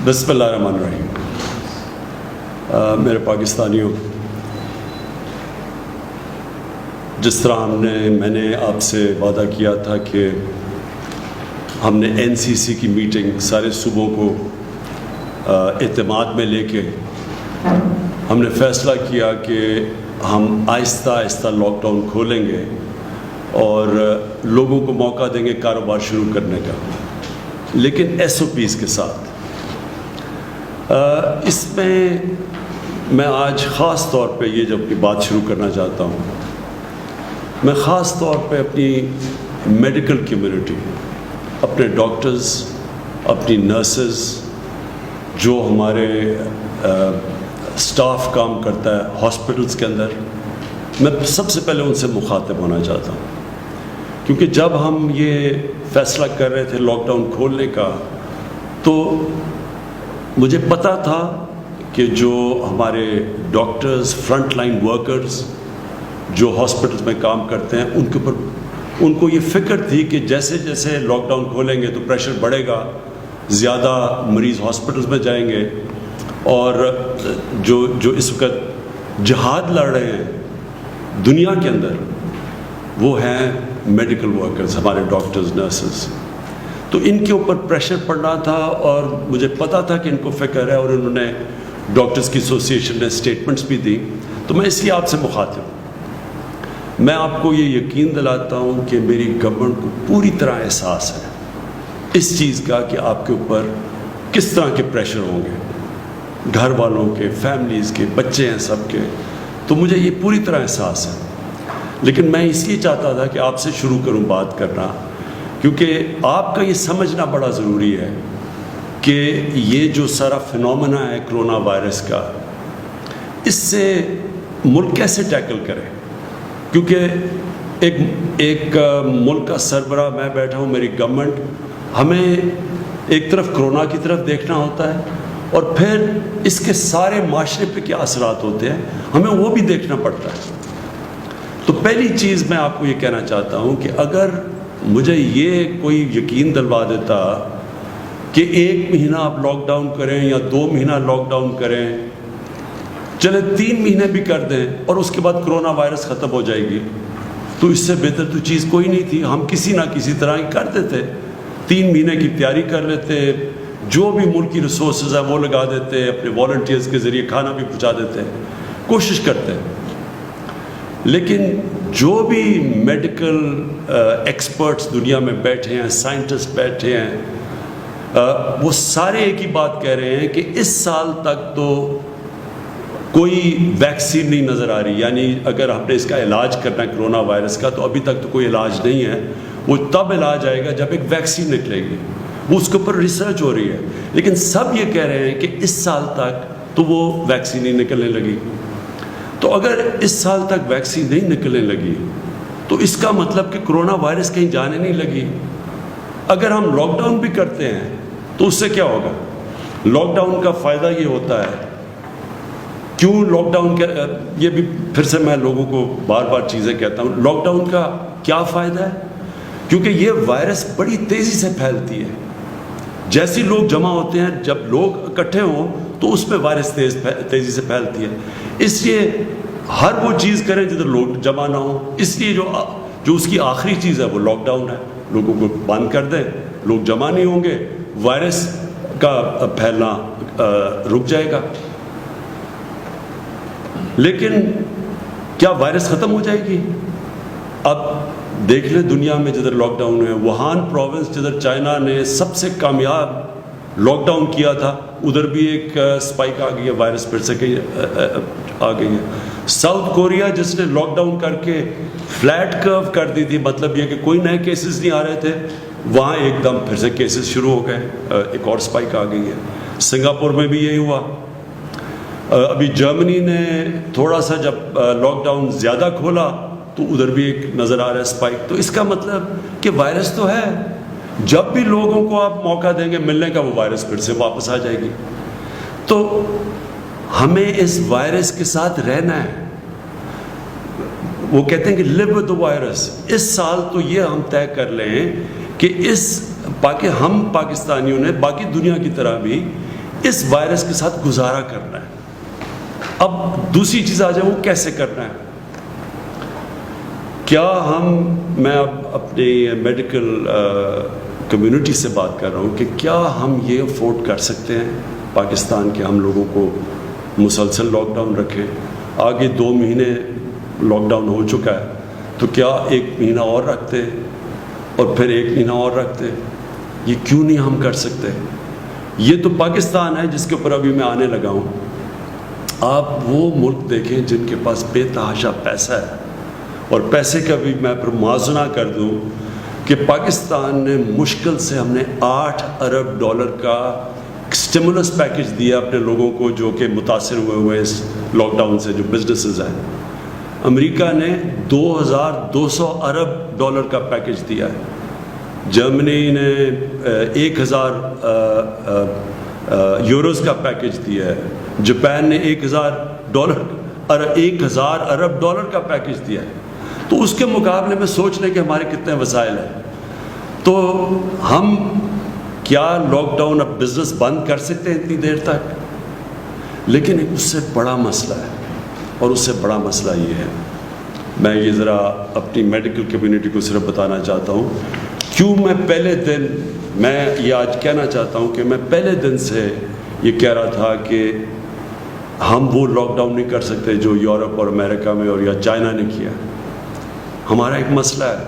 بسم اللہ الرحمن الرحیم. میرے پاکستانیوں، جس طرح میں نے آپ سے وعدہ کیا تھا کہ ہم نے NCC کی میٹنگ سارے صوبوں کو اعتماد میں لے کے ہم نے فیصلہ کیا کہ ہم آہستہ آہستہ لاک ڈاؤن کھولیں گے اور لوگوں کو موقع دیں گے کاروبار شروع کرنے کا، لیکن SOPs کے ساتھ. اس میں آج خاص طور پہ یہ جب بات شروع کرنا چاہتا ہوں، میں خاص طور پہ اپنی میڈیکل کمیونٹی، اپنے ڈاکٹرز، اپنی نرسز، جو ہمارے اسٹاف کام کرتا ہے ہاسپٹلس کے اندر، میں سب سے پہلے ان سے مخاطب ہونا چاہتا ہوں. کیونکہ جب ہم یہ فیصلہ کر رہے تھے لاک ڈاؤن کھولنے کا، تو مجھے پتہ تھا کہ جو ہمارے ڈاکٹرز، فرنٹ لائن ورکرز جو ہاسپٹلس میں کام کرتے ہیں، ان کو یہ فکر تھی کہ جیسے جیسے لاک ڈاؤن کھولیں گے تو پریشر بڑھے گا، زیادہ مریض ہاسپٹلس میں جائیں گے، اور جو اس وقت جہاد لڑ رہے ہیں دنیا کے اندر، وہ ہیں میڈیکل ورکرز، ہمارے ڈاکٹرز، نرسز. تو ان کے اوپر پریشر پڑنا تھا، اور مجھے پتا تھا کہ ان کو فکر ہے، اور انہوں نے ڈاکٹرز کی ایسوسیشن نے اسٹیٹمنٹس بھی دی. تو میں اس لیے آپ سے مخاطب ہوں. میں آپ کو یہ یقین دلاتا ہوں کہ میری گورنمنٹ کو پوری طرح احساس ہے اس چیز کا کہ آپ کے اوپر کس طرح کے پریشر ہوں گے، گھر والوں کے، فیملیز کے، بچے ہیں سب کے. تو مجھے یہ پوری طرح احساس ہے. لیکن میں اس لیے چاہتا تھا کہ آپ سے شروع کروں بات کرنا، کیونکہ آپ کا یہ سمجھنا بڑا ضروری ہے کہ یہ جو سارا فنومنا ہے کرونا وائرس کا، اس سے ملک کیسے ٹیکل کرے. کیونکہ ایک ملک کا سربراہ میں بیٹھا ہوں، میری گورنمنٹ، ہمیں ایک طرف کرونا کی طرف دیکھنا ہوتا ہے، اور پھر اس کے سارے معاشرے پہ کیا اثرات ہوتے ہیں ہمیں وہ بھی دیکھنا پڑتا ہے. تو پہلی چیز میں آپ کو یہ کہنا چاہتا ہوں کہ اگر مجھے یہ کوئی یقین دلوا دیتا کہ 1 مہینہ آپ لاک ڈاؤن کریں یا 2 مہینہ لاک ڈاؤن کریں، چلے 3 مہینے بھی کر دیں، اور اس کے بعد کرونا وائرس ختم ہو جائے گی، تو اس سے بہتر تو چیز کوئی نہیں تھی. ہم کسی نہ کسی طرح ہی کر دیتے، 3 مہینے کی تیاری کر لیتے، جو بھی ملکی ریسورسز ہیں وہ لگا دیتے، اپنے والنٹیئرز کے ذریعے کھانا بھی پہنچا دیتے، کوشش کرتے. لیکن جو بھی میڈیکل ایکسپرٹس دنیا میں بیٹھے ہیں، سائنٹسٹ بیٹھے ہیں، وہ سارے ایک ہی بات کہہ رہے ہیں کہ اس سال تک تو کوئی ویکسین نہیں نظر آ رہی. یعنی اگر ہم نے اس کا علاج کرنا ہے کرونا وائرس کا، تو ابھی تک تو کوئی علاج نہیں ہے. وہ تب علاج آئے گا جب ایک ویکسین نکلے گی، وہ اس کے اوپر ریسرچ ہو رہی ہے. لیکن سب یہ کہہ رہے ہیں کہ اس سال تک تو وہ ویکسین نہیں نکلنے لگی. تو اگر اس سال تک ویکسین نہیں نکلنے لگی تو اس کا مطلب کہ کرونا وائرس کہیں جانے نہیں لگی. اگر ہم لاک ڈاؤن بھی کرتے ہیں تو اس سے کیا ہوگا؟ لاک ڈاؤن کا فائدہ یہ ہوتا ہے، کیوں لاک ڈاؤن کا، یہ بھی پھر سے میں لوگوں کو بار بار چیزیں کہتا ہوں، لاک ڈاؤن کا کیا فائدہ ہے؟ کیونکہ یہ وائرس بڑی تیزی سے پھیلتی ہے. جیسے لوگ جمع ہوتے ہیں، جب لوگ اکٹھے ہوں تو اس میں وائرس تیزی سے پھیلتی ہے. اس لیے ہر وہ چیز کریں جدھر لوگ جمع نہ ہوں. اس لیے جو اس کی آخری چیز ہے وہ لاک ڈاؤن ہے. لوگوں کو بند کر دیں، لوگ جمع نہیں ہوں گے، وائرس کا پھیلنا رک جائے گا. لیکن کیا وائرس ختم ہو جائے گی؟ اب دیکھ لیں دنیا میں جدھر لاک ڈاؤن ہے، ووہان پروونس جدھر چائنا نے سب سے کامیاب لاک ڈاؤن کیا تھا، ادھر بھی ایک سپائک آ گئی ہے، وائرس پھر سے آ گئی ہے. ساؤتھ کوریا جس نے لاک ڈاؤن کر کے فلیٹ کرو کر دی تھی، مطلب یہ کہ کوئی نئے کیسز نہیں آ رہے تھے، وہاں ایک دم پھر سے کیسز شروع ہو گئے، ایک اور سپائک آ گئی ہے. سنگاپور میں بھی یہی ہوا. ابھی جرمنی نے تھوڑا سا جب لاک ڈاؤن زیادہ کھولا تو ادھر بھی ایک نظر آ رہا ہے سپائک. تو اس کا مطلب کہ وائرس تو ہے، جب بھی لوگوں کو آپ موقع دیں گے ملنے کا، وہ وائرس پھر سے واپس آ جائے گی. تو ہمیں اس وائرس کے ساتھ رہنا ہے. وہ کہتے ہیں کہ live with the virus. اس سال تو یہ ہم طے کر لیں کہ ہم پاکستانیوں نے باقی دنیا کی طرح بھی اس وائرس کے ساتھ گزارا کرنا ہے. اب دوسری چیز آ جائے وہ کیسے کرنا ہے. کیا میں اب اپنی میڈیکل کمیونٹی سے بات کر رہا ہوں کہ کیا ہم یہ افورڈ کر سکتے ہیں پاکستان کے ہم لوگوں کو مسلسل لاک ڈاؤن رکھیں. آگے 2 مہینے لاک ڈاؤن ہو چکا ہے, تو کیا 1 مہینہ اور رکھتے اور پھر 1 مہینہ اور رکھتے؟ یہ کیوں نہیں ہم کر سکتے؟ یہ تو پاکستان ہے جس کے اوپر ابھی میں آنے لگا ہوں. آپ وہ ملک دیکھیں جن کے پاس بے تحاشا پیسہ ہے, اور پیسے کا بھی میں پر موازنہ کر دوں کہ پاکستان نے مشکل سے ہم نے $8 ارب کا اسٹیمولس پیکج دیا اپنے لوگوں کو جو کہ متاثر ہوئے اس لاک ڈاؤن سے, جو بزنسز ہیں. امریکہ نے $2,200 ارب کا پیکج دیا ہے. جرمنی نے 1,000 یوروز کا پیکج دیا ہے. جاپان نے $1,000 ارب کا پیکج دیا ہے. تو اس کے مقابلے میں سوچ لیں کہ ہمارے کتنے وسائل ہیں. تو ہم کیا لاک ڈاؤن اب بزنس بند کر سکتے ہیں اتنی دیر تک؟ لیکن اس سے بڑا مسئلہ ہے, اور اس سے بڑا مسئلہ یہ ہے, میں یہ ذرا اپنی میڈیکل کمیونٹی کو صرف بتانا چاہتا ہوں کیوں میں پہلے دن, میں یہ آج کہنا چاہتا ہوں کہ میں پہلے دن سے یہ کہہ رہا تھا کہ ہم وہ لاک ڈاؤن نہیں کر سکتے جو یورپ اور امریکہ میں اور یا چائنا نے کیا. ہمارا ایک مسئلہ ہے,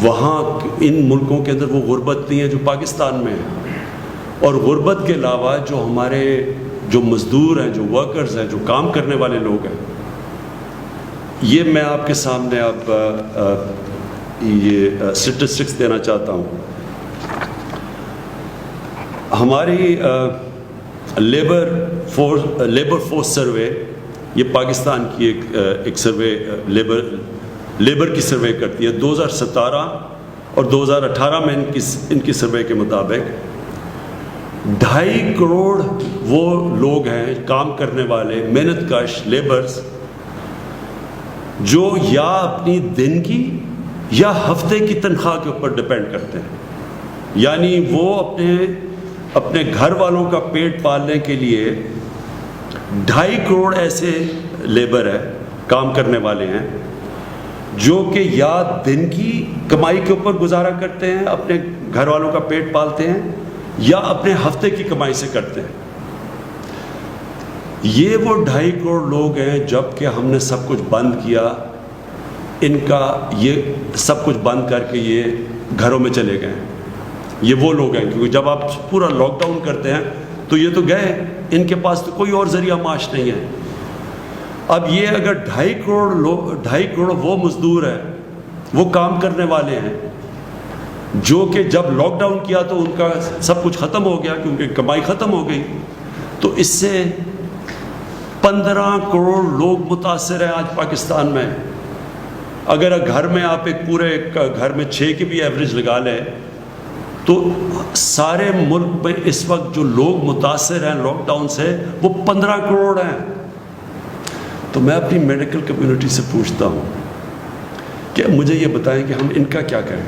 وہاں ان ملکوں کے اندر وہ غربت نہیں ہے جو پاکستان میں ہے, اور غربت کے علاوہ جو ہمارے جو مزدور ہیں, جو ورکرز ہیں, جو کام کرنے والے لوگ ہیں, یہ میں آپ کے سامنے اب یہ اسٹیٹسٹکس دینا چاہتا ہوں. ہماری لیبر فورس سروے, یہ پاکستان کی ایک سروے لیبر کی سروے کرتی ہے. 2017 اور 2018 میں ان کی سروے کے مطابق 2.5 کروڑ وہ لوگ ہیں کام کرنے والے, محنت کش لیبرز, جو یا اپنی دن کی یا ہفتے کی تنخواہ کے اوپر ڈپینڈ کرتے ہیں. یعنی وہ اپنے گھر والوں کا پیٹ پالنے کے لیے 2.5 کروڑ ایسے لیبر ہیں, کام کرنے والے ہیں, جو کہ یا دن کی کمائی کے اوپر گزارا کرتے ہیں, اپنے گھر والوں کا پیٹ پالتے ہیں, یا اپنے ہفتے کی کمائی سے کرتے ہیں. یہ وہ 2.5 کروڑ لوگ ہیں. جب کہ ہم نے سب کچھ بند کیا, ان کا یہ سب کچھ بند کر کے یہ گھروں میں چلے گئے. یہ وہ لوگ ہیں, کیونکہ جب آپ پورا لاک ڈاؤن کرتے ہیں تو یہ تو گئے, ان کے پاس تو کوئی اور ذریعہ معاش نہیں ہے. اب یہ اگر 2.5 کروڑ وہ مزدور ہیں, وہ کام کرنے والے ہیں, جو کہ جب لاک ڈاؤن کیا تو ان کا سب کچھ ختم ہو گیا کیونکہ کمائی ختم ہو گئی, تو اس سے 15 کروڑ لوگ متاثر ہیں آج پاکستان میں. اگر گھر میں آپ ایک پورے گھر میں 6 کی بھی ایوریج لگا لیں تو سارے ملک میں اس وقت جو لوگ متاثر ہیں لاک ڈاؤن سے وہ 15 کروڑ ہیں. تو میں اپنی میڈیکل کمیونٹی سے پوچھتا ہوں کہ مجھے یہ بتائیں کہ ہم ان کا کیا کریں.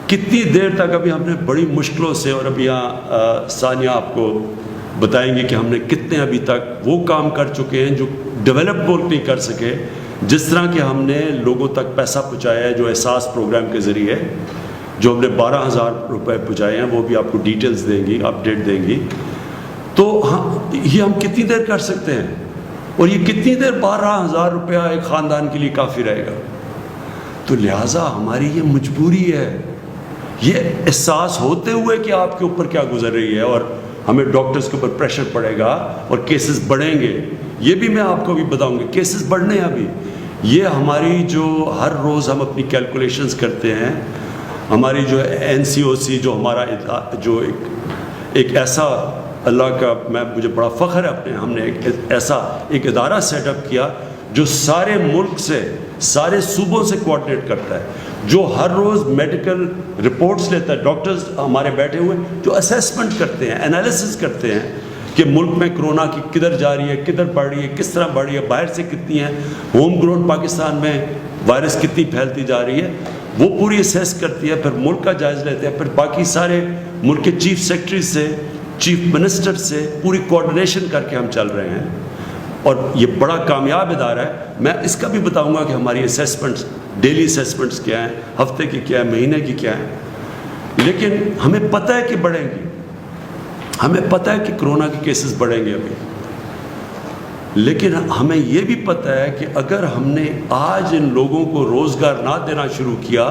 کتنی دیر تک ابھی ہم نے بڑی مشکلوں سے, اور ابھی یہاں ثانیہ آپ کو بتائیں گے کہ ہم نے کتنے ابھی تک وہ کام کر چکے ہیں جو ڈیولپ ملک نہیں کر سکے, جس طرح کہ ہم نے لوگوں تک پیسہ پہنچایا ہے جو احساس پروگرام کے ذریعے, جو ہم نے 12,000 روپے پہنچائے ہیں, وہ بھی آپ کو ڈیٹیلز دیں گی, اپڈیٹ دیں گی. تو یہ ہم کتنی دیر کر سکتے ہیں, اور یہ کتنی دیر 12,000 روپیہ ایک خاندان کے لیے کافی رہے گا. تو لہٰذا ہماری یہ مجبوری ہے, یہ احساس ہوتے ہوئے کہ آپ کے اوپر کیا گزر رہی ہے, اور ہمیں ڈاکٹرز کے اوپر پریشر پڑے گا اور کیسز بڑھیں گے. یہ بھی میں آپ کو بھی بتاؤں گا, کیسز بڑھنے ہیں ابھی. یہ ہماری جو ہر روز ہم اپنی کیلکولیشنز کرتے ہیں, ہماری جو NCOC, جو ہمارا جو ایک ایسا, اللہ کا مجھے بڑا فخر ہے اپنے, ہم نے ایک ادارہ سیٹ اپ کیا جو سارے ملک سے, سارے صوبوں سے کوآرڈینیٹ کرتا ہے, جو ہر روز میڈیکل رپورٹس لیتا ہے. ڈاکٹرز ہمارے بیٹھے ہوئے جو اسیسمنٹ کرتے ہیں, انالیسس کرتے ہیں کہ ملک میں کرونا کی کدھر جا رہی ہے, کدھر بڑھ رہی ہے, کس طرح بڑھ رہی ہے, باہر سے کتنی ہے, ہوم گرون پاکستان میں وائرس کتنی پھیلتی جا رہی ہے, وہ پوری اسیس کرتی ہے. پھر ملک کا جائزہ لیتے ہیں, پھر باقی سارے ملک کے چیف سیکرٹری سے چیف منسٹر سے پوری کوآرڈینیشن کر کے ہم چل رہے ہیں، اور یہ بڑا کامیاب ادارہ ہے۔ میں اس کا بھی بتاؤں گا کہ ہماری اسیسمنٹس، ڈیلی اسیسمنٹس کیا ہیں، ہفتے کی کیا ہے، مہینے کی کیا ہیں، لیکن ہمیں پتہ ہے کہ بڑھیں گی، ہمیں پتہ ہے کہ کرونا کے کیسز بڑھیں گے ابھی، لیکن ہمیں یہ بھی پتہ ہے کہ اگر ہم نے آج ان لوگوں کو روزگار نہ دینا شروع کیا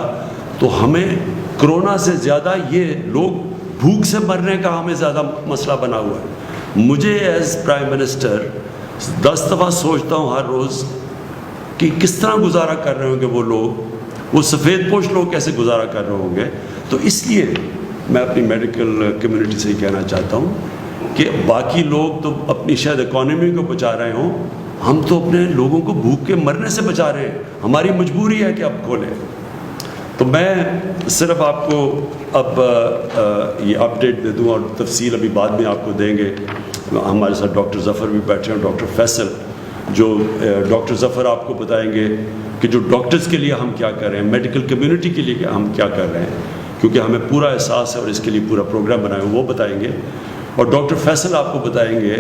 تو ہمیں کرونا سے زیادہ یہ لوگ بھوک سے مرنے کا ہمیں زیادہ مسئلہ بنا ہوا ہے۔ مجھے ایز پرائم منسٹر 10 دفعہ سوچتا ہوں ہر روز کہ کس طرح گزارا کر رہے ہوں گے وہ لوگ، وہ سفید پوش لوگ کیسے گزارا کر رہے ہوں گے۔ تو اس لیے میں اپنی میڈیکل کمیونٹی سے یہ کہنا چاہتا ہوں کہ باقی لوگ تو اپنی شاید اکانومی کو بچا رہے ہوں، ہم تو اپنے لوگوں کو بھوک کے مرنے سے بچا رہے ہیں، ہماری مجبوری ہے کہ اب کھولیں۔ تو میں صرف آپ کو اب یہ اپڈیٹ دے دوں، اور تفصیل ابھی بعد میں آپ کو دیں گے۔ ہمارے ساتھ ڈاکٹر ظفر بھی بیٹھے ہیں، ڈاکٹر فیصل، جو ڈاکٹر ظفر آپ کو بتائیں گے کہ جو ڈاکٹرز کے لیے ہم کیا کر رہے ہیں، میڈیکل کمیونٹی کے لیے ہم کیا کر رہے ہیں، کیونکہ ہمیں پورا احساس ہے اور اس کے لیے پورا پروگرام بنایا وہ بتائیں گے۔ اور ڈاکٹر فیصل آپ کو بتائیں گے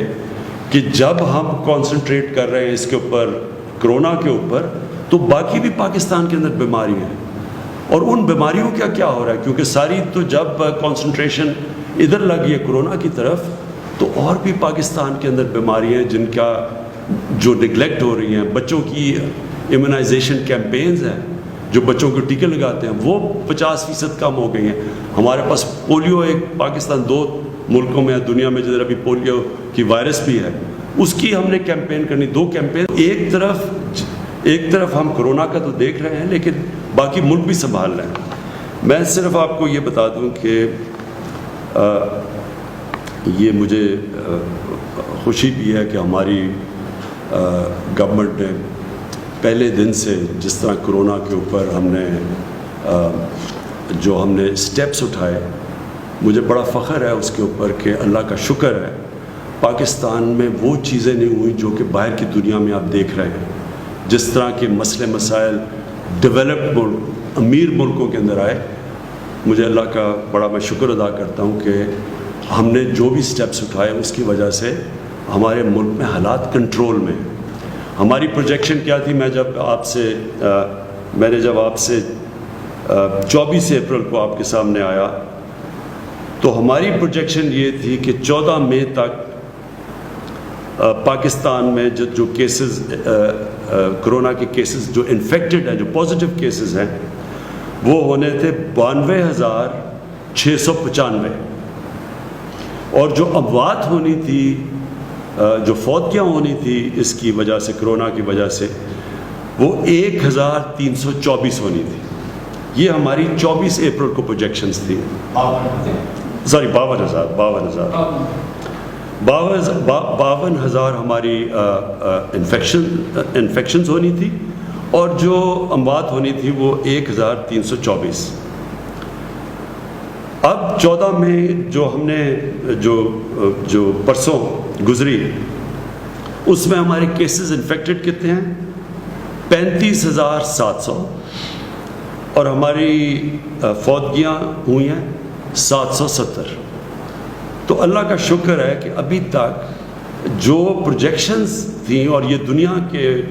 کہ جب ہم کانسنٹریٹ کر رہے ہیں اس کے اوپر، کرونا کے اوپر، تو باقی بھی پاکستان کے اندر بیماری ہیں، اور ان بیماریوں کا کیا ہو رہا ہے، کیونکہ ساری تو جب کانسنٹریشن ادھر لگی ہے کرونا کی طرف، تو اور بھی پاکستان کے اندر بیماری ہیں جن کا جو نگلیکٹ ہو رہی ہیں۔ بچوں کی امیونائزیشن کیمپینز ہیں، جو بچوں کو ٹیکے لگاتے ہیں، وہ 50% کم ہو گئی ہیں۔ ہمارے پاس پولیو، ایک پاکستان 2 ملکوں میں دنیا میں جدھر ابھی پولیو کی وائرس بھی ہے، اس کی ہم نے کیمپین کرنی، 2 کیمپین۔ ایک طرف ہم کرونا کا تو دیکھ رہے ہیں، لیکن باقی ملک بھی سنبھال رہے ہیں۔ میں صرف آپ کو یہ بتا دوں کہ یہ مجھے خوشی بھی ہے کہ ہماری گورنمنٹ نے پہلے دن سے جس طرح کرونا کے اوپر ہم نے جو ہم نے اسٹیپس اٹھائے، مجھے بڑا فخر ہے اس کے اوپر کہ اللہ کا شکر ہے پاکستان میں وہ چیزیں نہیں ہوئیں جو کہ باہر کی دنیا میں آپ دیکھ رہے ہیں۔ جس طرح کے مسئلے مسائل ڈیولپڈ ملک، امیر ملکوں کے اندر آئے، مجھے اللہ کا بڑا میں شکر ادا کرتا ہوں کہ ہم نے جو بھی سٹیپس اٹھائے اس کی وجہ سے ہمارے ملک میں حالات کنٹرول میں۔ ہماری پروجیکشن کیا تھی، میں نے جب آپ سے 24 اپریل کو آپ کے سامنے آیا تو ہماری پروجیکشن یہ تھی کہ 14 مئی تک پاکستان میں جو کیسز، کرونا کے کیسز جو انفیکٹڈ ہیں، جو پازیٹیو کیسز ہیں، وہ ہونے تھے 92,695، اور جو اموات ہونی تھی، جو فوتیاں ہونی تھی اس کی وجہ سے، کرونا کی وجہ سے، وہ 1,324 ہونی تھی۔ یہ ہماری 24 اپریل کو پروجیکشنز تھی۔ 52,000 ہماری انفیکشنز ہونی تھی، اور جو اموات ہونی تھی وہ 1,324۔ اب 14 مئی جو ہم نے جو پرسوں گزری، اس میں ہمارے کیسز انفیکٹڈ کتنے ہیں؟ 35,700، اور ہماری فوتگیاں ہوئی ہیں 770۔ تو اللہ کا شکر ہے کہ ابھی تک جو پروجیکشنز تھیں، اور یہ دنیا کے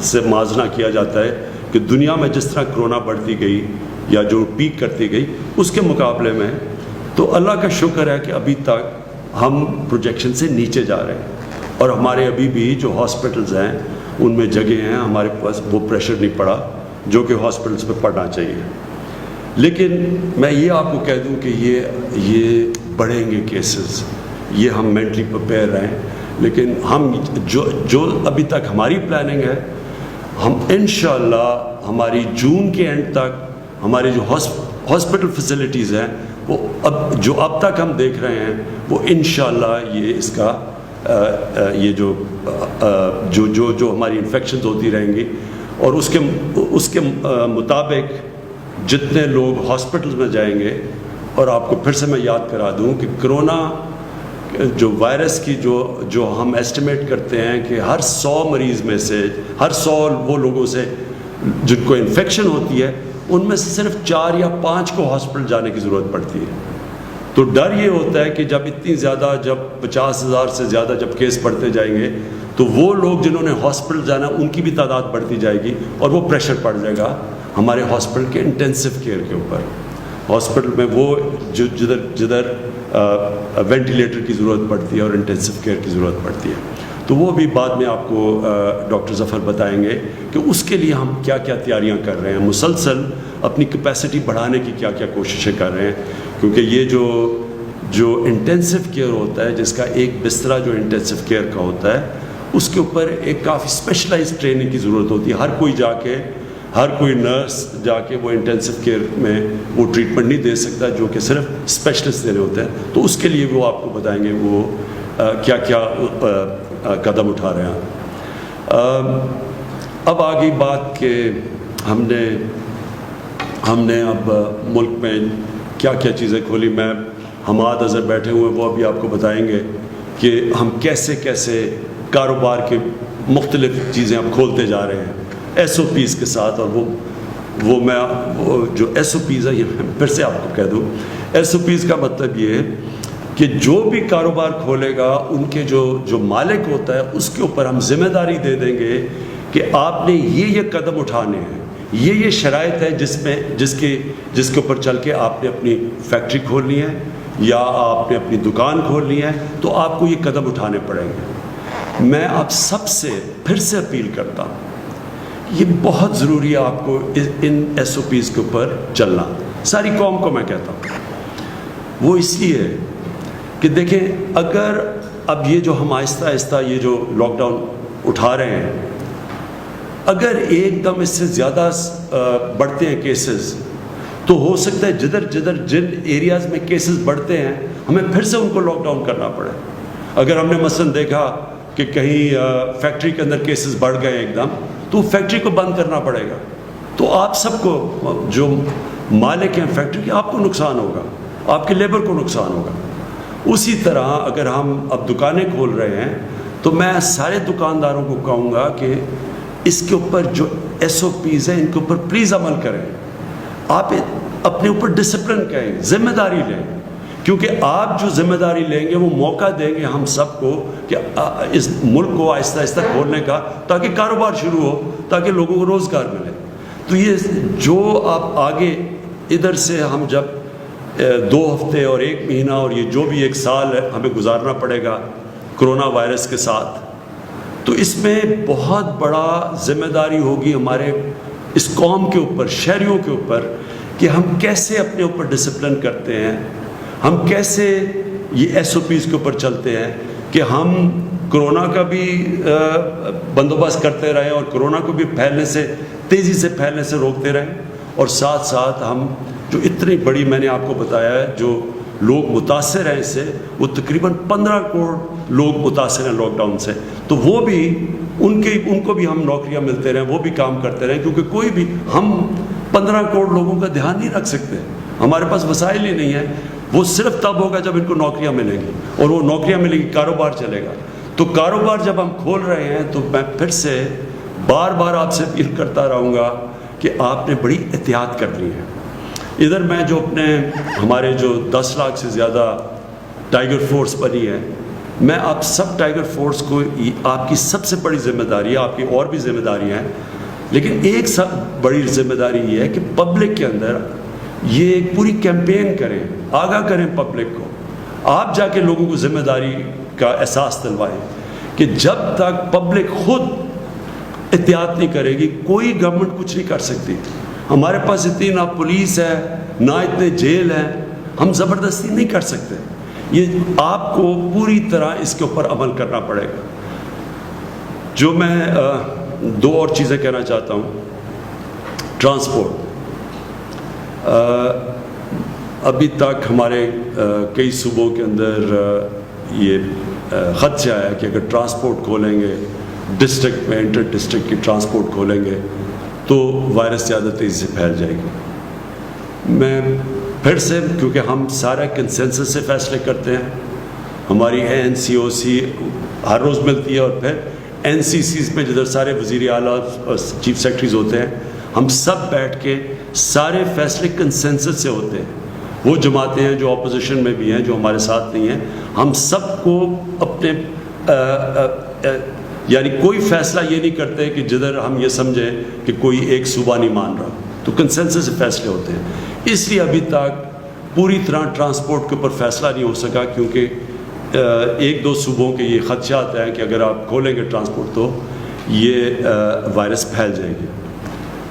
سے موازنہ کیا جاتا ہے کہ دنیا میں جس طرح کرونا بڑھتی گئی یا جو پیک کرتی گئی اس کے مقابلے میں، تو اللہ کا شکر ہے کہ ابھی تک ہم پروجیکشن سے نیچے جا رہے ہیں، اور ہمارے ابھی بھی جو ہاسپٹلز ہیں ان میں جگہ ہیں، ہمارے پاس وہ پریشر نہیں پڑا جو کہ ہاسپٹلز پہ پڑنا چاہیے۔ لیکن میں یہ آپ کو کہہ دوں کہ یہ بڑھیں گے کیسز، یہ ہم مینٹلی پریپیئر رہیں، لیکن ہم جو ابھی تک ہماری پلاننگ ہے، ہم انشاءاللہ ہماری جون کے اینڈ تک ہماری جو ہاسپٹل فیسلٹیز ہیں، وہ اب تک ہم دیکھ رہے ہیں، وہ انشاءاللہ یہ اس کا یہ جو ہماری انفیکشنز ہوتی رہیں گی، اور اس کے مطابق جتنے لوگ ہاسپٹل میں جائیں گے۔ اور آپ کو پھر سے میں یاد کرا دوں کہ کرونا جو وائرس کی جو ہم ایسٹیمیٹ کرتے ہیں کہ ہر 100 مریض میں سے، ہر 100 وہ لوگوں سے جن کو انفیکشن ہوتی ہے، ان میں سے صرف 4 یا 5 کو ہاسپٹل جانے کی ضرورت پڑتی ہے۔ تو ڈر یہ ہوتا ہے کہ جب اتنی زیادہ، جب 50,000 سے زیادہ جب کیس بڑھتے جائیں گے تو وہ لوگ جنہوں نے ہاسپٹل جانا ان کی بھی تعداد بڑھتی جائے گی، اور وہ پریشر پڑ جائے گا ہمارے ہاسپٹل کے انٹینسو کیئر کے اوپر. ہاسپٹل میں وہ جدھر وینٹیلیٹر کی ضرورت پڑتی ہے اور انٹینسو کیئر کی ضرورت پڑتی ہے. تو وہ بھی بعد میں آپ کو ڈاکٹر ظفر بتائیں گے کہ اس کے لیے ہم کیا کیا تیاریاں کر رہے ہیں، مسلسل اپنی کیپیسٹی بڑھانے کی کیا کیا کوششیں کر رہے ہیں. کیونکہ یہ جو انٹینسو کیئر ہوتا ہے، جس کا ایک بسترا جو انٹینسو کیئر کا ہوتا ہے، اس کے اوپر ایک کافی اسپیشلائز ٹریننگ کی ضرورت ہوتی ہے. ہر کوئی نرس جا کے وہ انٹینسو کیئر میں وہ ٹریٹمنٹ نہیں دے سکتا جو کہ صرف اسپیشلسٹ دینے ہوتے ہیں. تو اس کے لیے وہ آپ کو بتائیں گے وہ کیا کیا قدم اٹھا رہے ہیں. اب آگئی بات کہ ہم نے اب ملک میں کیا کیا چیزیں کھولی. میں حماد اظہر بیٹھے ہوئے وہ ابھی آپ کو بتائیں گے کہ ہم کیسے کاروبار کے مختلف چیزیں اب کھولتے جا رہے ہیں ایس او پیز کے ساتھ. اور وہ جو ایس او پیز ہے، یہ میں پھر سے آپ کو کہہ دوں، ایس او پیز کا مطلب یہ ہے کہ جو بھی کاروبار کھولے گا ان کے جو مالک ہوتا ہے اس کے اوپر ہم ذمہ داری دے دیں گے کہ آپ نے یہ قدم اٹھانے ہیں، یہ شرائط ہے جس کے اوپر چل کے آپ نے اپنی فیکٹری کھولنی ہے یا آپ نے اپنی دکان کھولنی ہے، تو آپ کو یہ قدم اٹھانے پڑیں گے. میں آپ سب سے پھر سے اپیل کرتا ہوں، یہ بہت ضروری ہے آپ کو ان ایس او پیز کے اوپر چلنا. ساری قوم کو میں کہتا ہوں، وہ اس لیے کہ دیکھیں، اگر اب یہ جو ہم آہستہ آہستہ یہ جو لاک ڈاؤن اٹھا رہے ہیں، اگر ایک دم اس سے زیادہ بڑھتے ہیں کیسز، تو ہو سکتا ہے جن ایریاز میں کیسز بڑھتے ہیں ہمیں پھر سے ان کو لاک ڈاؤن کرنا پڑے. اگر ہم نے مثلاً دیکھا کہ کہیں فیکٹری کے اندر کیسز بڑھ گئے ایک دم، تو فیکٹری کو بند کرنا پڑے گا. تو آپ سب کو، جو مالک ہیں فیکٹری کے، آپ کو نقصان ہوگا، آپ کے لیبر کو نقصان ہوگا. اسی طرح اگر ہم اب دکانیں کھول رہے ہیں تو میں سارے دکانداروں کو کہوں گا کہ اس کے اوپر جو ایس او پیز ہیں ان کے اوپر پلیز عمل کریں. آپ اپنے اوپر ڈسپلن کریں، ذمہ داری لیں، کیونکہ آپ جو ذمہ داری لیں گے وہ موقع دیں گے ہم سب کو کہ اس ملک کو آہستہ آہستہ کھولنے کا، تاکہ کاروبار شروع ہو، تاکہ لوگوں کو روزگار ملے. تو یہ جو آپ آگے ادھر سے ہم جب 2 ہفتے اور 1 مہینہ اور یہ جو بھی 1 سال ہمیں گزارنا پڑے گا کرونا وائرس کے ساتھ، تو اس میں بہت بڑا ذمہ داری ہوگی ہمارے اس قوم کے اوپر، شہریوں کے اوپر، کہ ہم کیسے اپنے اوپر ڈسپلن کرتے ہیں، ہم کیسے یہ ایس او پیز کے اوپر چلتے ہیں کہ ہم کرونا کا بھی بندوبست کرتے رہیں اور کرونا کو بھی تیزی سے پھیلنے سے روکتے رہیں، اور ساتھ ساتھ ہم جو اتنی بڑی، میں نے آپ کو بتایا ہے، جو لوگ متاثر ہیں اس سے، وہ تقریباً 15 کروڑ لوگ متاثر ہیں لاک ڈاؤن سے. تو وہ بھی ان کو بھی ہم نوکریاں ملتے رہیں، وہ بھی کام کرتے رہیں، کیونکہ کوئی بھی ہم 15 کروڑ لوگوں کا دھیان نہیں رکھ سکتے، ہمارے پاس وسائل ہی نہیں ہیں. وہ صرف تب ہوگا جب ان کو نوکریاں ملیں گی، اور وہ نوکریاں ملیں گی، کاروبار چلے گا. تو کاروبار جب ہم کھول رہے ہیں تو میں پھر سے بار آپ سے اپیل کرتا رہوں گا کہ آپ نے بڑی احتیاط کرنی ہے. ادھر میں جو ہمارے جو 10 لاکھ سے زیادہ ٹائیگر فورس بنی ہے، میں آپ سب ٹائیگر فورس کو، آپ کی سب سے بڑی ذمہ داری ہے، آپ کی اور بھی ذمہ داریاں ہیں، لیکن ایک سب بڑی ذمہ داری یہ ہے کہ پبلک کے اندر یہ ایک پوری کیمپین کریں، آگاہ کریں پبلک کو. آپ جا کے لوگوں کو ذمہ داری کا احساس دلوائیں کہ جب تک پبلک خود احتیاط نہیں کرے گی، کوئی گورنمنٹ کچھ نہیں کر سکتی. ہمارے پاس اتنی نہ پولیس ہے، نہ اتنے جیل ہیں، ہم زبردستی نہیں کر سکتے. یہ آپ کو پوری طرح اس کے اوپر عمل کرنا پڑے گا. جو میں 2 اور چیزیں کہنا چاہتا ہوں. ٹرانسپورٹ، ابھی تک ہمارے کئی صوبوں کے اندر یہ خدشہ ہے کہ اگر ٹرانسپورٹ کھولیں گے، ڈسٹرکٹ میں انٹر ڈسٹرکٹ کی ٹرانسپورٹ کھولیں گے تو وائرس زیادہ تیزی سے پھیل جائے گی. میں پھر سے، کیونکہ ہم سارا کنسنسس سے فیصلے کرتے ہیں، ہماری NCOC ہر روز ملتی ہے، اور پھر NCCs میں جدھر سارے وزیر اعلیٰ اور چیف سیکرٹریز ہوتے ہیں، ہم سب بیٹھ کے سارے فیصلے کنسنسس سے ہوتے ہیں. وہ جماعتیں ہیں جو اپوزیشن میں بھی ہیں, جو ہمارے ساتھ نہیں ہیں, ہم سب کو اپنے یعنی کوئی فیصلہ یہ نہیں کرتے کہ جدھر ہم یہ سمجھیں کہ کوئی ایک صوبہ نہیں مان رہا, تو کنسنسس سے فیصلے ہوتے ہیں. اس لیے ابھی تک پوری طرح ٹرانسپورٹ کے اوپر فیصلہ نہیں ہو سکا, کیونکہ ایک دو صوبوں کے یہ خدشات ہیں کہ اگر آپ کھولیں گے ٹرانسپورٹ تو یہ وائرس پھیل جائے گی.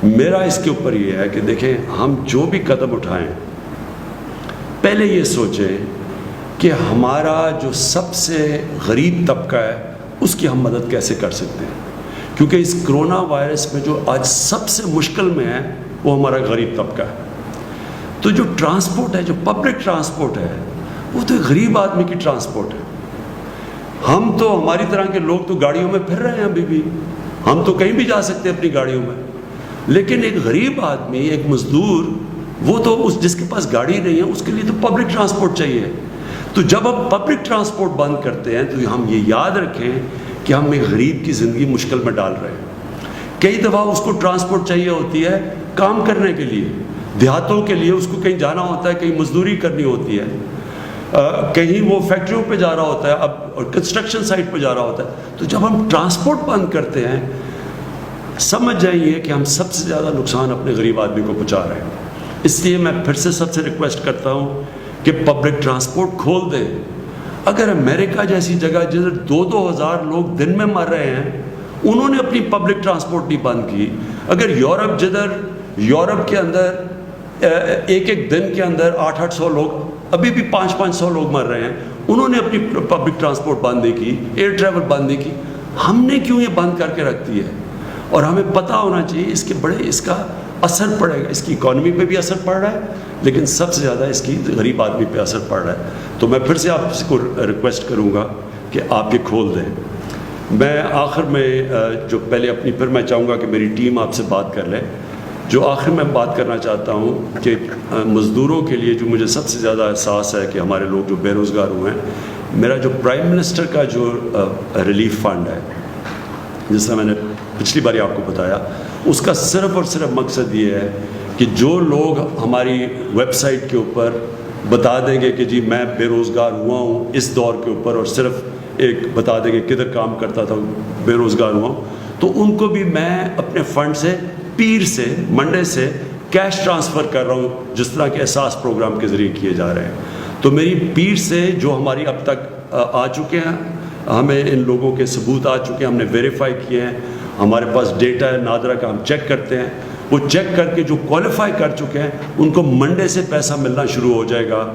میرا اس کے اوپر یہ ہے کہ دیکھیں, ہم جو بھی قدم اٹھائیں پہلے یہ سوچیں کہ ہمارا جو سب سے غریب طبقہ ہے اس کی ہم مدد کیسے کر سکتے ہیں, کیونکہ اس کرونا وائرس میں جو آج سب سے مشکل میں ہے وہ ہمارا غریب طبقہ ہے. تو جو ٹرانسپورٹ ہے, جو پبلک ٹرانسپورٹ ہے, وہ تو ایک غریب آدمی کی ٹرانسپورٹ ہے. ہم تو ہماری طرح کے لوگ تو گاڑیوں میں پھر رہے ہیں ابھی بھی, ہم تو کہیں بھی جا سکتے ہیں اپنی گاڑیوں میں, لیکن ایک غریب آدمی, ایک مزدور, وہ تو جس کے پاس گاڑی نہیں ہے اس کے لیے تو پبلک ٹرانسپورٹ چاہیے. تو جب ہم پبلک ٹرانسپورٹ بند کرتے ہیں تو ہم یہ یاد رکھیں کہ ہم ایک غریب کی زندگی مشکل میں ڈال رہے ہیں. کئی دفعہ اس کو ٹرانسپورٹ چاہیے ہوتی ہے کام کرنے کے لیے, دیہاتوں کے لیے اس کو کہیں جانا ہوتا ہے, کہیں مزدوری کرنی ہوتی ہے, کہیں وہ فیکٹریوں پہ جا رہا ہوتا ہے, اب کنسٹرکشن سائٹ پہ جا رہا ہوتا ہے. تو جب ہم ٹرانسپورٹ بند کرتے ہیں سمجھ جائیے کہ ہم سب سے زیادہ نقصان اپنے غریب آدمی کو پہنچا رہے ہیں. اس لیے میں پھر سے سب سے ریکویسٹ کرتا ہوں کہ پبلک ٹرانسپورٹ کھول دیں. اگر امریکہ جیسی جگہ جدھر 2,000 لوگ دن میں مر رہے ہیں انہوں نے اپنی پبلک ٹرانسپورٹ نہیں بند کی, اگر یورپ جدھر یورپ کے اندر ایک دن کے اندر 800 لوگ, ابھی بھی 500 لوگ مر رہے ہیں, انہوں نے اپنی پبلک ٹرانسپورٹ بند نہیں کی, ایئر ٹریول بند نہیں کی, ہم نے کیوں یہ بند کر کے رکھ دی ہے؟ اور ہمیں پتہ ہونا چاہیے اس کا اثر پڑے گا, اس کی اکانومی پہ بھی اثر پڑ رہا ہے, لیکن سب سے زیادہ اس کی غریب آدمی پہ اثر پڑ رہا ہے. تو میں پھر سے آپ کو ریکویسٹ کروں گا کہ آپ یہ کھول دیں. میں آخر میں جو پہلے اپنی, پھر میں چاہوں گا کہ میری ٹیم آپ سے بات کر لے. جو آخر میں بات کرنا چاہتا ہوں کہ مزدوروں کے لیے جو مجھے سب سے زیادہ احساس ہے کہ ہمارے لوگ جو بے روزگار ہوئے ہیں, میرا جو پرائم منسٹر کا جو ریلیف فنڈ ہے, جس طرح میں نے پچھلی باری آپ کو بتایا, اس کا صرف اور صرف مقصد یہ ہے کہ جو لوگ ہماری ویب سائٹ کے اوپر بتا دیں گے کہ جی میں بے روزگار ہوا ہوں اس دور کے اوپر, اور صرف ایک بتا دیں گے کدھر کام کرتا تھا, بے روزگار ہوا ہوں, تو ان کو بھی میں اپنے فنڈ سے پیر سے منڈے سے کیش ٹرانسفر کر رہا ہوں, جس طرح کے احساس پروگرام کے ذریعے کیے جا رہے ہیں. تو میری پیر سے جو ہماری اب تک آ چکے ہیں, ہمیں ان لوگوں کے ثبوت آ چکے ہیں, ہم نے ویریفائی کیے ہیں, ہمارے پاس ڈیٹا ہے نادرا کا, ہم چیک کرتے ہیں, وہ چیک کر کے جو کوالیفائی کر چکے ہیں ان کو منڈے سے پیسہ ملنا شروع ہو جائے گا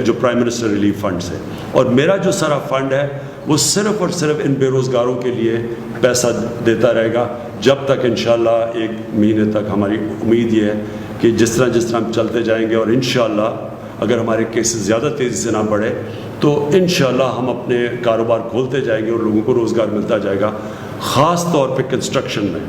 جو پرائم منسٹر ریلیف فنڈ سے. اور میرا جو سارا فنڈ ہے وہ صرف اور صرف ان بے روزگاروں کے لیے پیسہ دیتا رہے گا جب تک انشاءاللہ 1 مہینے تک. ہماری امید یہ ہے کہ جس طرح ہم چلتے جائیں گے, اور انشاءاللہ اگر ہمارے کیسز زیادہ تیزی سے نہ بڑھے تو انشاءاللہ ہم اپنے کاروبار کھولتے جائیں گے اور لوگوں کو روزگار ملتا جائے گا. خاص طور پہ کنسٹرکشن میں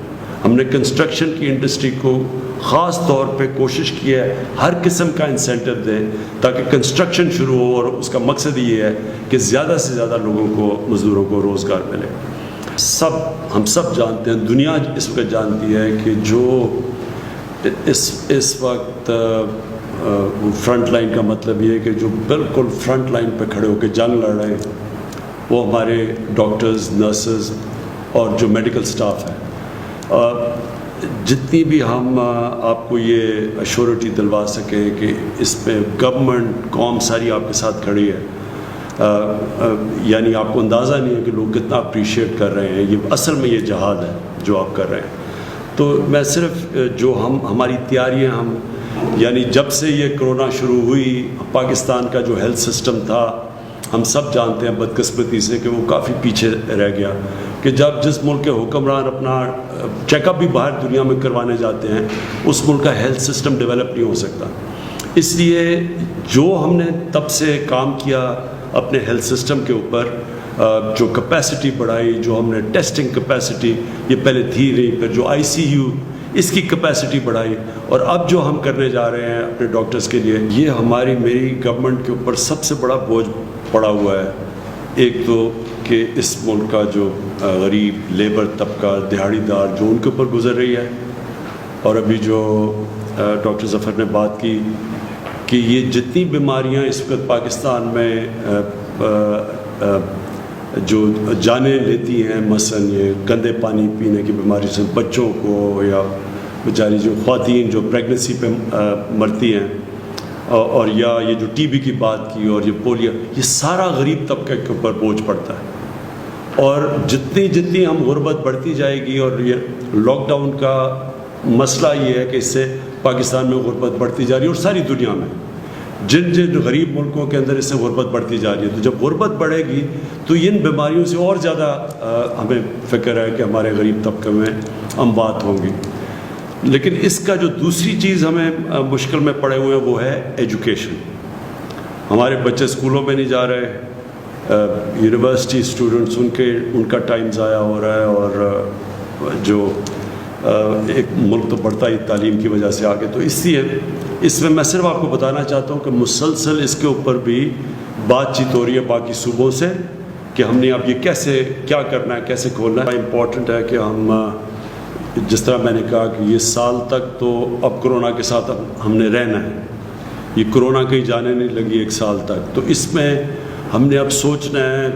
ہم نے کنسٹرکشن کی انڈسٹری کو خاص طور پہ کوشش کی ہے ہر قسم کا انسینٹو دیں تاکہ کنسٹرکشن شروع ہو, اور اس کا مقصد یہ ہے کہ زیادہ سے زیادہ لوگوں کو, مزدوروں کو روزگار ملے. ہم سب جانتے ہیں, دنیا اس وقت جانتی ہے کہ جو اس وقت فرنٹ لائن کا مطلب یہ ہے کہ جو بالکل فرنٹ لائن پہ کھڑے ہو کے جنگ لڑ رہے ہیں وہ ہمارے ڈاکٹرز, نرسز اور جو میڈیکل سٹاف ہے. جتنی بھی ہم آپ کو یہ ایشورٹی دلوا سکیں کہ اس پہ گورنمنٹ قوم ساری آپ کے ساتھ کھڑی ہے, یعنی آپ کو اندازہ نہیں ہے کہ لوگ کتنا اپریشیٹ کر رہے ہیں. یہ اصل میں یہ جہاد ہے جو آپ کر رہے ہیں. تو میں صرف جو ہماری تیاریاں یعنی جب سے یہ کرونا شروع ہوئی, پاکستان کا جو ہیلتھ سسٹم تھا ہم سب جانتے ہیں بدقسمتی سے کہ وہ کافی پیچھے رہ گیا, کہ جس ملک کے حکمران اپنا چیک اپ بھی باہر دنیا میں کروانے جاتے ہیں اس ملک کا ہیلتھ سسٹم ڈیولپ نہیں ہو سکتا. اس لیے جو ہم نے تب سے کام کیا اپنے ہیلتھ سسٹم کے اوپر, جو کیپیسٹی بڑھائی, جو ہم نے ٹیسٹنگ کیپیسٹی یہ پہلے تھی نہیں, پھر جو ICU اس کی کیپیسٹی بڑھائی, اور اب جو ہم کرنے جا رہے ہیں اپنے ڈاکٹرز کے لیے, یہ میری گورنمنٹ کے اوپر سب سے بڑا بوجھ پڑا ہوا ہے. ایک تو کہ اس ملک کا جو غریب لیبر طبقہ, دہاڑی دار, جو ان کے اوپر گزر رہی ہے, اور ابھی جو ڈاکٹر ظفر نے بات کی کہ یہ جتنی بیماریاں اس وقت پاکستان میں جو جانیں لیتی ہیں، مثلاً یہ گندے پانی پینے کی بیماری سے بچوں کو، یا بیچاری جو خواتین جو پریگننسی پہ مرتی ہیں، اور یا یہ جو ٹی بی کی بات کی، اور یہ پولیو، یہ سارا غریب طبقے کے اوپر بوجھ پڑتا ہے. اور جتنی ہم غربت بڑھتی جائے گی، اور یہ لاک ڈاؤن کا مسئلہ یہ ہے کہ اس سے پاکستان میں غربت بڑھتی جا رہی ہے، اور ساری دنیا میں جن غریب ملکوں کے اندر اس سے غربت بڑھتی جا رہی ہے. تو جب غربت بڑھے گی تو ان بیماریوں سے اور زیادہ ہمیں فکر ہے کہ ہمارے غریب طبقے میں اموات ہوں گی. لیکن اس کا جو دوسری چیز ہمیں مشکل میں پڑے ہوئے ہیں وہ ہے ایجوکیشن. ہمارے بچے اسکولوں میں نہیں جا رہے، یونیورسٹی اسٹوڈنٹس ان کا ٹائم ضائع ہو رہا ہے، اور جو ایک ملک تو بڑھتا ہی تعلیم کی وجہ سے آگے. تو اس میں صرف آپ کو بتانا چاہتا ہوں کہ مسلسل اس کے اوپر بھی بات چیت ہو رہی ہے باقی صوبوں سے کہ ہم نے اب یہ کیا کرنا ہے، کیسے کھولنا ہے. امپورٹنٹ ہے کہ ہم، جس طرح میں نے کہا کہ یہ سال تک تو اب کرونا کے ساتھ ہم نے رہنا ہے، یہ کرونا کہیں جانے نہیں لگی ایک سال تک. تو اس میں ہم نے اب سوچنا ہے،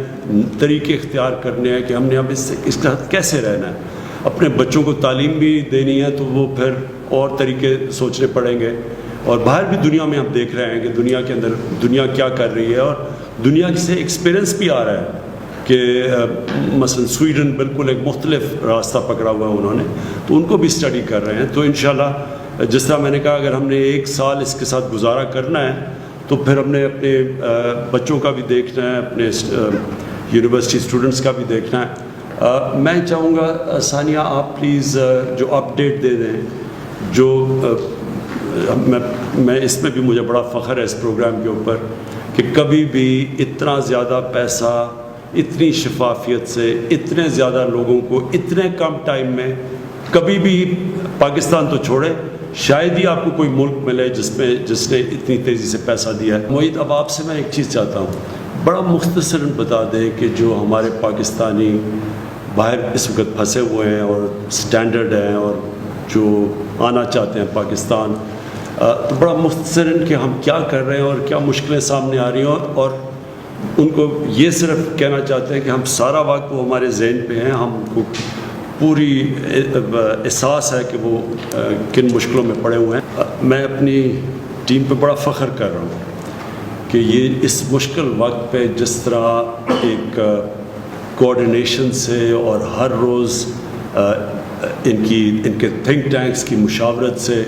طریقے اختیار کرنے ہیں کہ ہم نے اب اس کے ساتھ کیسے رہنا ہے. اپنے بچوں کو تعلیم بھی دینی ہے تو وہ پھر اور طریقے سوچنے پڑیں گے. اور باہر بھی دنیا میں ہم دیکھ رہے ہیں کہ دنیا کے اندر دنیا کیا کر رہی ہے، اور دنیا سے ایکسپیرئنس بھی آ رہا ہے کہ مثلا سویڈن بالکل ایک مختلف راستہ پکڑا ہوا ہے انہوں نے، تو ان کو بھی اسٹڈی کر رہے ہیں. تو انشاءاللہ جس طرح میں نے کہا اگر ہم نے ایک سال اس کے ساتھ گزارا کرنا ہے تو پھر ہم نے اپنے بچوں کا بھی دیکھنا ہے، اپنے یونیورسٹی اسٹوڈنٹس کا بھی دیکھنا ہے. میں چاہوں گا ثانیہ آپ پلیز جو اپڈیٹ دے دیں، جو میں اس میں بھی مجھے بڑا فخر ہے اس پروگرام کے اوپر کہ کبھی بھی اتنا زیادہ پیسہ، اتنی شفافیت سے، اتنے زیادہ لوگوں کو اتنے کم ٹائم میں کبھی بھی، پاکستان تو چھوڑے، شاید ہی آپ کو کوئی ملک ملے جس نے اتنی تیزی سے پیسہ دیا ہے. محیط، اب آپ سے میں ایک چیز چاہتا ہوں، بڑا مختصراً بتا دیں کہ جو ہمارے پاکستانی باہر اس وقت پھنسے ہوئے ہیں اور سٹینڈرڈ ہیں اور جو آنا چاہتے ہیں پاکستان، تو بڑا مختصراً کہ ہم کیا کر رہے ہیں اور کیا مشکلیں سامنے آ رہی ہیں، اور ان کو یہ صرف کہنا چاہتے ہیں کہ ہم سارا وقت وہ ہمارے ذہن پہ ہیں، ہم کو پوری احساس ہے کہ وہ کن مشکلوں میں پڑے ہوئے ہیں. میں اپنی ٹیم پہ بڑا فخر کر رہا ہوں کہ یہ اس مشکل وقت پہ جس طرح ایک کوآرڈینیشن سے اور ہر روز ان کے تھنک ٹینکس کی مشاورت سے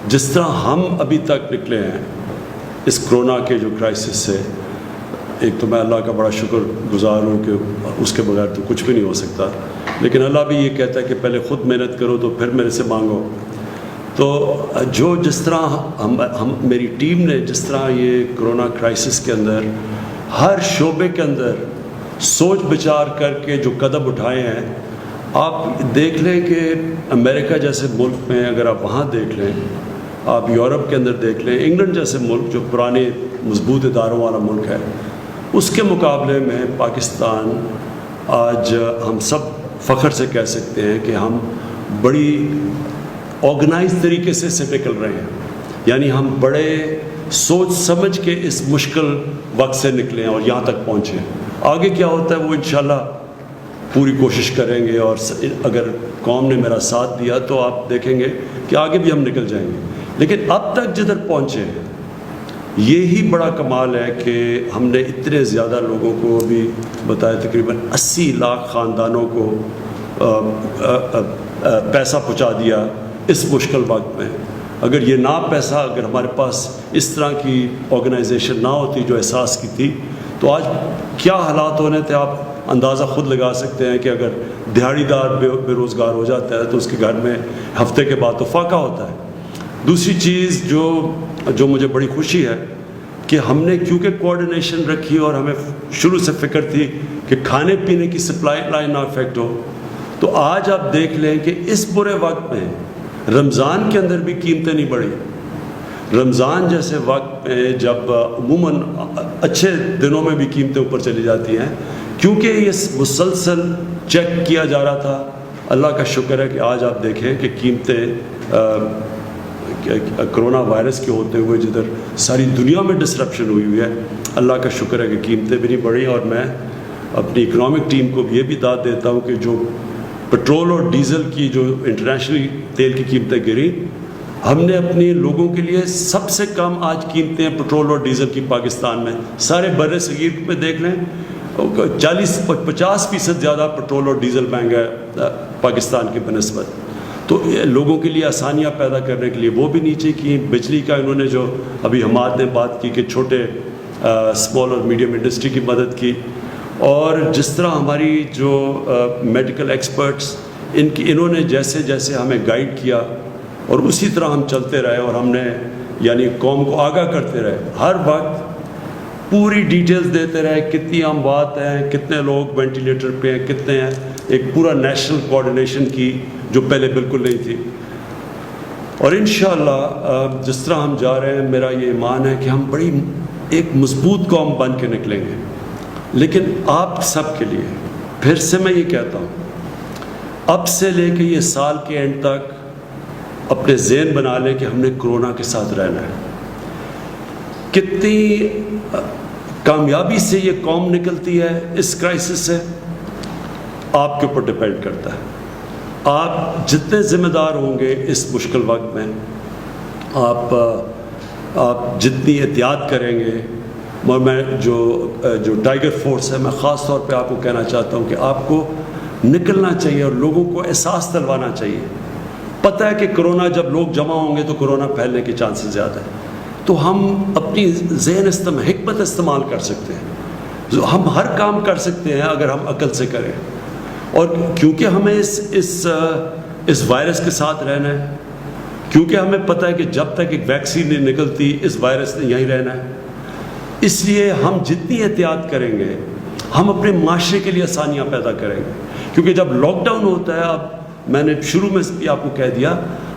جس طرح ہم ابھی تک نکلے ہیں اس کرونا کے جو کرائسس سے، ایک تو میں اللہ کا بڑا شکر گزار ہوں کہ اس کے بغیر تو کچھ بھی نہیں ہو سکتا، لیکن اللہ بھی یہ کہتا ہے کہ پہلے خود محنت کرو تو پھر میرے سے مانگو. تو جس طرح میری ٹیم نے جس طرح یہ کرونا کرائسس کے اندر ہر شعبے کے اندر سوچ بچار کر کے جو قدم اٹھائے ہیں، آپ دیکھ لیں کہ امریکہ جیسے ملک میں اگر آپ وہاں دیکھ لیں، آپ یورپ کے اندر دیکھ لیں، انگلینڈ جیسے ملک جو پرانے مضبوط اداروں والا ملک ہے، اس کے مقابلے میں پاکستان آج ہم سب فخر سے کہہ سکتے ہیں کہ ہم بڑی آرگنائز طریقے سے نکل رہے ہیں. یعنی ہم بڑے سوچ سمجھ کے اس مشکل وقت سے نکلے ہیں اور یہاں تک پہنچے ہیں. آگے کیا ہوتا ہے وہ انشاءاللہ پوری کوشش کریں گے، اور اگر قوم نے میرا ساتھ دیا تو آپ دیکھیں گے کہ آگے بھی ہم نکل جائیں گے. لیکن اب تک جدھر پہنچے ہیں یہی بڑا کمال ہے کہ ہم نے اتنے زیادہ لوگوں کو بھی بتایا، تقریباً 80 لاکھ خاندانوں کو پیسہ پہنچا دیا اس مشکل وقت میں. اگر یہ پیسہ اگر ہمارے پاس اس طرح کی آرگنائزیشن نہ ہوتی جو احساس کی تھی تو آج کیا حالات ہونے تھے آپ اندازہ خود لگا سکتے ہیں کہ اگر دیہڑی دار بے روزگار ہو جاتا ہے تو اس کے گھر میں ہفتے کے بعد تو فاقہ ہوتا ہے. دوسری چیز جو مجھے بڑی خوشی ہے کہ ہم نے کیونکہ کوآرڈینیشن رکھی اور ہمیں شروع سے فکر تھی کہ کھانے پینے کی سپلائی لائن نہ افیکٹ ہو، تو آج آپ دیکھ لیں کہ اس برے وقت میں رمضان کے اندر بھی قیمتیں نہیں بڑھی. رمضان جیسے وقت میں جب عموماً اچھے دنوں میں بھی قیمتیں اوپر چلی جاتی ہیں، کیونکہ یہ مسلسل چیک کیا جا رہا تھا. اللہ کا شکر ہے کہ آج آپ دیکھیں کہ قیمتیں کرونا وائرس کے ہوتے ہوئے جدھر ساری دنیا میں ڈسرپشن ہوئی ہے، اللہ کا شکر ہے کہ قیمتیں بھی نہیں بڑھی. اور میں اپنی اکنامک ٹیم کو بھی یہ بھی داد دیتا ہوں کہ جو پٹرول اور ڈیزل کی جو انٹرنیشنلی تیل کی قیمتیں گری، ہم نے اپنے لوگوں کے لیے سب سے کم آج قیمتیں پٹرول اور ڈیزل کی پاکستان میں. سارے بر صغیر میں دیکھ لیں 40-50% زیادہ پٹرول اور ڈیزل مہنگا ہے پاکستان کی بنسبت. تو لوگوں کے لیے آسانیاں پیدا کرنے کے لیے وہ بھی نیچے کی. بجلی کا انہوں نے جو ابھی حماد نے بات کی کہ چھوٹے اسمال اور میڈیم انڈسٹری کی مدد کی، اور جس طرح ہماری جو میڈیکل ایکسپرٹس انہوں نے جیسے جیسے ہمیں گائیڈ کیا اور اسی طرح ہم چلتے رہے، اور ہم نے یعنی قوم کو آگاہ کرتے رہے، ہر وقت پوری ڈیٹیلز دیتے رہے، کتنی اموات ہیں، کتنے لوگ وینٹیلیٹر پہ ہیں، کتنے ہیں. ایک پورا نیشنل کوآرڈینیشن کی جو پہلے بالکل نہیں تھی. اور انشاءاللہ جس طرح ہم جا رہے ہیں، میرا یہ ایمان ہے کہ ہم بڑی ایک مضبوط قوم بن کے نکلیں گے. لیکن آپ سب کے لیے پھر سے میں یہ کہتا ہوں، اب سے لے کے یہ سال کے اینڈ تک اپنے ذہن بنا لیں کہ ہم نے کرونا کے ساتھ رہنا ہے. کتنی کامیابی سے یہ قوم نکلتی ہے اس کرائسس سے آپ کے اوپر ڈپینڈ کرتا ہے. آپ جتنے ذمہ دار ہوں گے اس مشکل وقت میں، آپ جتنی احتیاط کریں گے. اور میں جو ٹائیگر فورس ہے، میں خاص طور پہ آپ کو کہنا چاہتا ہوں کہ آپ کو نکلنا چاہیے اور لوگوں کو احساس دلوانا چاہیے. پتہ ہے کہ کرونا جب لوگ جمع ہوں گے تو کرونا پھیلنے کے چانسز زیادہ ہیں. تو ہم اپنی ذہن حکمت استعمال کر سکتے ہیں. ہم ہر کام کر سکتے ہیں اگر ہم عقل سے کریں. اور کیونکہ ہمیں اس وائرس کے ساتھ رہنا ہے، کیونکہ ہمیں پتہ ہے کہ جب تک ایک ویکسین نہیں نکلتی اس وائرس نے یہیں رہنا ہے، اس لیے ہم جتنی احتیاط کریں گے ہم اپنے معاشرے کے لیے آسانیاں پیدا کریں گے. کیونکہ جب لاک ڈاؤن ہوتا ہے، اب میں نے شروع میں بھی آپ کو کہہ دیا،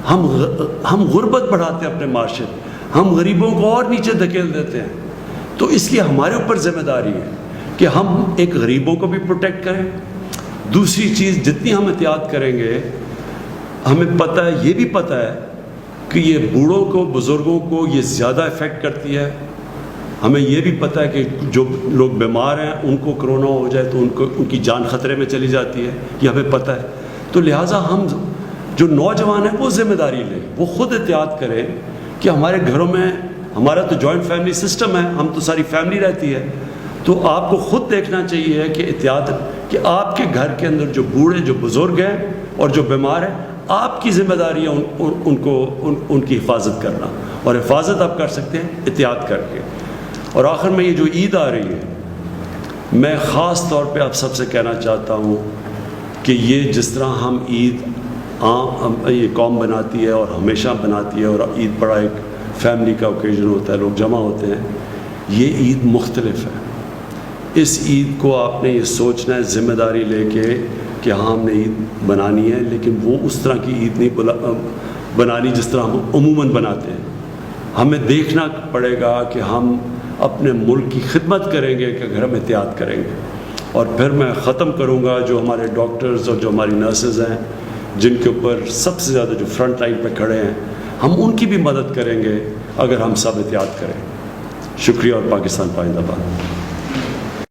ہم غربت بڑھاتے ہیں اپنے معاشرے، ہم غریبوں کو اور نیچے دھکیل دیتے ہیں. تو اس لیے ہمارے اوپر ذمہ داری ہے کہ ہم ایک غریبوں کو بھی پروٹیکٹ کریں. دوسری چیز، جتنی ہم احتیاط کریں گے، ہمیں پتہ ہے، یہ بھی پتہ ہے کہ یہ بوڑھوں کو، بزرگوں کو یہ زیادہ افیکٹ کرتی ہے. ہمیں یہ بھی پتہ ہے کہ جو لوگ بیمار ہیں ان کو کرونا ہو جائے تو ان کی جان خطرے میں چلی جاتی ہے، یہ ہمیں پتہ ہے. تو لہٰذا ہم جو نوجوان ہیں وہ ذمہ داری لیں، وہ خود احتیاط کریں کہ ہمارے گھروں میں، ہمارا تو جوائنٹ فیملی سسٹم ہے، ہم تو ساری فیملی رہتی ہے. تو آپ کو خود دیکھنا چاہیے کہ احتیاط، کہ آپ کے گھر کے اندر جو بوڑھے، جو بزرگ ہیں اور جو بیمار ہیں، آپ کی ذمہ داری ہے ان کی حفاظت کرنا. اور حفاظت آپ کر سکتے ہیں احتیاط کر کے. اور آخر میں یہ جو عید آ رہی ہے، میں خاص طور پہ آپ سب سے کہنا چاہتا ہوں کہ یہ جس طرح ہم عید یہ قوم بناتی ہے اور ہمیشہ بناتی ہے، اور عید بڑا ایک فیملی کا اوکیزن ہوتا ہے، لوگ جمع ہوتے ہیں، یہ عید مختلف ہے. اس عید کو آپ نے یہ سوچنا ہے ذمہ داری لے کے کہ ہاں ہم نے عید بنانی ہے، لیکن وہ اس طرح کی عید نہیں بنانی جس طرح ہم عموماً بناتے ہیں. ہمیں دیکھنا پڑے گا کہ ہم اپنے ملک کی خدمت کریں گے کہ اگر ہم احتیاط کریں گے. اور پھر میں ختم کروں گا، جو ہمارے ڈاکٹرز اور جو ہماری نرسز ہیں جن کے اوپر سب سے زیادہ جو فرنٹ لائن پہ کھڑے ہیں، ہم ان کی بھی مدد کریں گے اگر ہم سب احتیاط کریں. شکریہ اور پاکستان پائندہ باد.